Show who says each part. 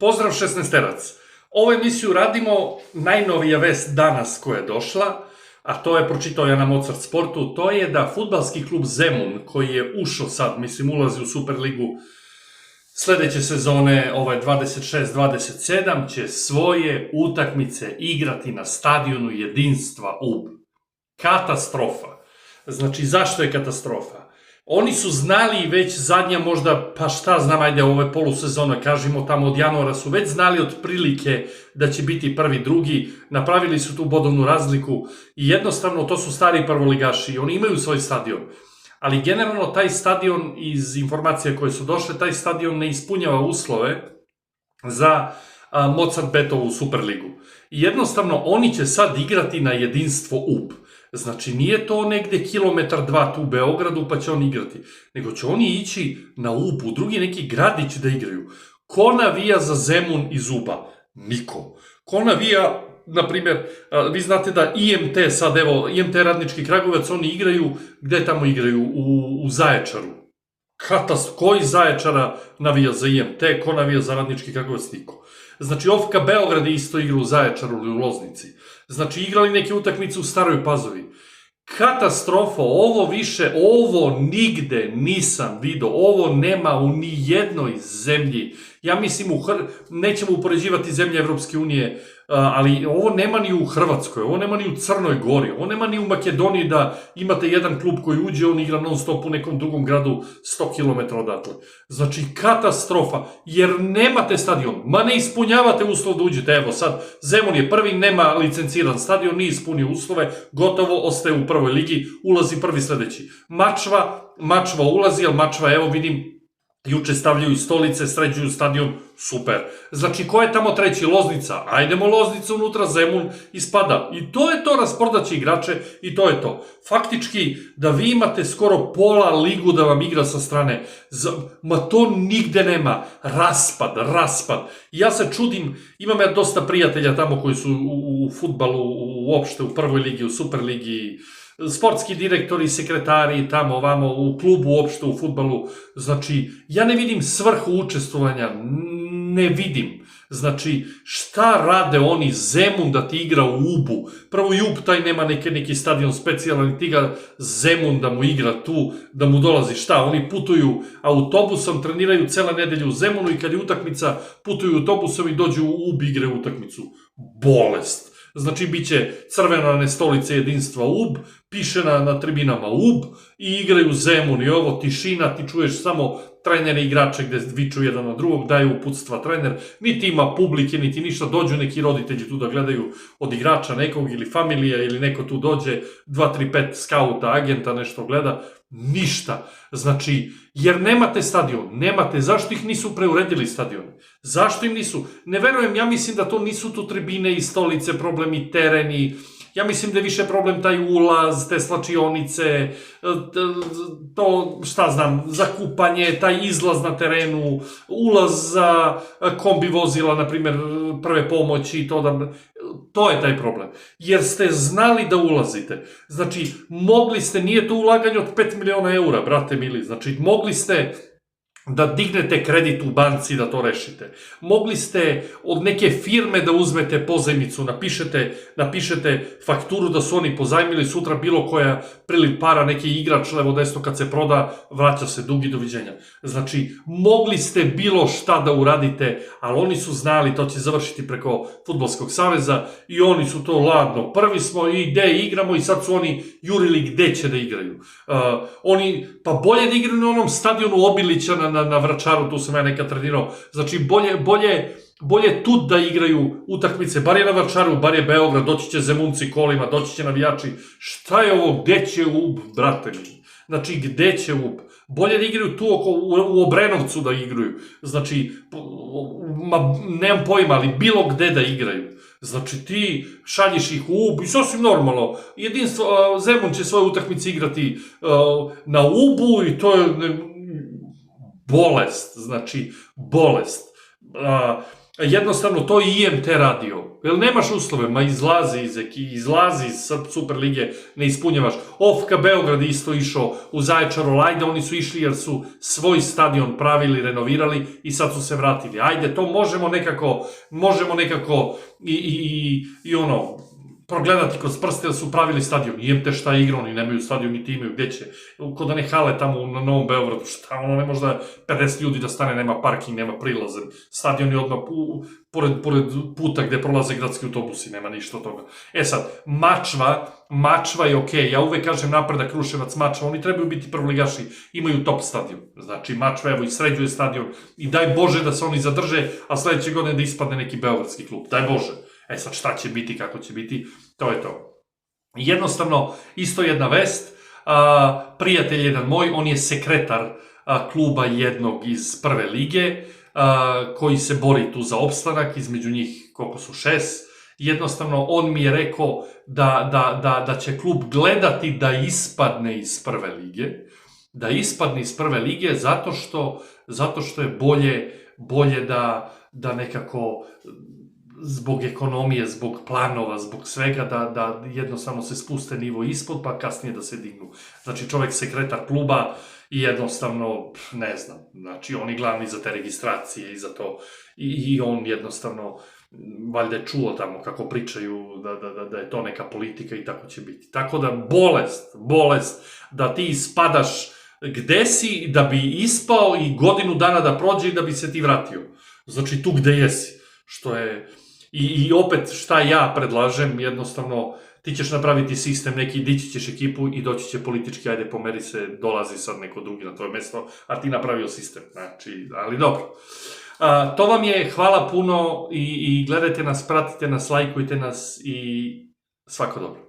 Speaker 1: Pozdrav 16-terac. Ovu emisiju radimo, najnovija vest danas koja je došla, a to je, pročitao ja na Mozart Sportu, to je da fudbalski klub Zemun, koji je ušao sad, ulazi u Superligu sledeće sezone, 26-27, će svoje utakmice igrati na stadionu Jedinstva UB. Katastrofa. Znači, zašto je katastrofa? Oni su znali već zadnja možda, pa šta znam, ajde ove polusezone, kažemo tamo od januara su već znali otprilike da će biti prvi, drugi, napravili su tu bodovnu razliku i jednostavno to su stari prvoligaši, oni imaju svoj stadion. Ali generalno taj stadion, iz informacija koje su došle, taj stadion ne ispunjava uslove za Mozart Betovu Superligu. I jednostavno oni će sad igrati na Jedinstvo UB. Znači, nije to negde kilometar, dva tu u Beogradu pa će oni igrati, nego će oni ići na UB, u drugi neki gradić da igraju. Ko navija za Zemun iz UB-a? Niko. Ko navija, na primjer, vi znate da IMT sad, evo, IMT Radnički Kragujevac, oni igraju, gde tamo igraju? U Zaječaru. Ko iz Zaječara navija za IMT, ko navija za Radnički Kragujevac? Niko. Znači, OFK Beograd isto igra u Zaječaru ili u Loznici. Znači, igrali neke utakmice u Staroj Pazovi. Katastrofa, ovo nigde nisam vidio, ovo nema u ni jednoj zemlji. Ja mislim, nećemo upoređivati zemlje Evropske unije, ali ovo nema ni u Hrvatskoj, ovo nema ni u Crnoj Gori, ovo nema ni u Makedoniji da imate jedan klub koji uđe, on igra non stop u nekom drugom gradu 100 km odatle. Znači, katastrofa, jer nemate stadion, ne ispunjavate uslov da uđete. Evo sad, Zemun je prvi, nema licenciran stadion, nije ispunio uslove, gotovo, ostaje u prvoj ligi, ulazi prvi sledeći. Mačva ulazi, ali Mačva, evo vidim, juče stavljaju stolice, sređuju stadion, super. Znači, ko je tamo treći? Loznica. Ajdemo Loznica unutra, Zemun ispada. I to je to, rasprodaće igrače i to je to. Faktički, da vi imate skoro pola ligu da vam igra sa strane, to nigde nema. Raspad. Ja se čudim, imam ja dosta prijatelja tamo koji su u fudbalu, uopšte u prvoj ligi, u Superligi, sportski direktori, sekretari, tamo, ovamo, u klubu uopšte, u fudbalu. Znači, ja ne vidim svrhu učestvovanja, ne vidim. Znači, šta rade oni, Zemun da ti igra u UB-u? Prvo, i UB taj nema neki stadion specijalan, ti ga Zemun da mu igra tu, da mu dolazi šta? Oni putuju autobusom, treniraju cela nedelja u Zemunu i kad je utakmica, putuju autobusom i dođu u UB igre utakmicu. Bolest. Znači, bit će crvenane stolice Jedinstva UB, piše na tribinama UB i igraju Zemun i ovo, tišina, ti čuješ samo trenere i igrače gde viču jedan na drugog, daju uputstva trener, niti ima publike, niti ništa, dođu neki roditelji tu da gledaju od igrača nekog ili familija ili neko tu dođe, 2, 3, 5 skauta, agenta nešto gleda, ništa. Znači, jer nemate stadion, zašto ih nisu preuredili stadion? Zašto im nisu? Ne verujem, ja mislim da to nisu tu tribine i stolice, problem i tereni, ja mislim da je više problem taj ulaz, te slačionice, to, šta znam, zakupanje, taj izlaz na terenu, ulaz za kombi vozila, na primjer, prve pomoći, to je taj problem. Jer ste znali da ulazite. Znači, mogli ste, nije to ulaganje od 5 miliona eura, brate mili, znači, mogli ste da dignete kredit u banci da to rešite. Mogli ste od neke firme da uzmete pozajmicu, napišete fakturu da su oni pozajmili, sutra bilo koja priliv para, neki igrač levo desno kad se proda, vraća se dug i doviđenja. Znači, mogli ste bilo šta da uradite, ali oni su znali, to će završiti preko Fudbalskog saveza i oni su to ladno. Prvi smo i gde igramo i sad su oni jurili gde će da igraju. Oni, pa bolje da igraju na onom stadionu Obilića na Vračaru, tu sam ja nekad trenirao. Znači, bolje tu da igraju utakmice, bar je na Vračaru, bar je Beograd, doći će Zemunci kolima, doći će navijači. Šta je ovo, gde će UB, brate mi? Znači, gde će UB? Bolje da igraju tu u Obrenovcu da igraju. Znači, nemam pojma, ali bilo gde da igraju. Znači, ti šaljiš ih u UB i sasvim normalno. Zemun će svoje utakmice igrati na UB-u i to je bolest. Znači, bolest. jednostavno to i IMT radio. Jer nemaš uslove, ma izlazi iz Super lige, ne ispunjavaš. OFK Beograd isto išao u Zaječaru, ajde, oni su išli jer su svoj stadion pravili, renovirali i sad su se vratili. Ajde, to možemo nekako i ono, progledati kroz prste da su pravili stadion. IMT šta je igrao, oni nemaju stadion, niti imaju gde će. Kod one hale tamo na Novom Beogradu, šta ono, ne možda 50 ljudi da stane, nema parking, nema prilaze. Stadion je odmah pored puta gde prolaze gradski autobusi, nema ništa od toga. E sad, Mačva je okej, ja uvek kažem Napredak, Kruševac, Mačva, oni trebaju biti prvoligaši, imaju top stadion. Znači, Mačva, evo, i sređuje stadion i daj Bože da se oni zadrže, a sledeće godine da ispadne neki beogradski klub, daj Bože. E sad, šta će biti, kako će biti, to je to. Jednostavno, isto jedna vest, prijatelj jedan moj, on je sekretar kluba jednog iz prve lige, koji se bori tu za opstanak, između njih koliko su 6, jednostavno on mi je rekao da će klub gledati da ispadne iz prve lige, zato što je bolje da nekako zbog ekonomije, zbog planova, zbog svega, da jednostavno se spuste nivo ispod, pa kasnije da se dignu. Znači, čovek sekretar kluba i jednostavno, ne znam, znači, on je glavni za te registracije i za to, i on jednostavno, valjda je čuo tamo kako pričaju da je to neka politika i tako će biti. Tako da, bolest, da ti ispadaš gde si, da bi ispao i godinu dana da prođe i da bi se ti vratio. Znači, tu gde jesi, što je... I opet šta ja predlažem, jednostavno ti ćeš napraviti sistem neki, dići ćeš ekipu i doći će politički, ajde pomeri se, dolazi sad neko drugi na tvoje mesto, a ti napravio sistem, znači, ali dobro. To vam je, hvala puno i gledajte nas, pratite nas, lajkujte nas i svako dobro.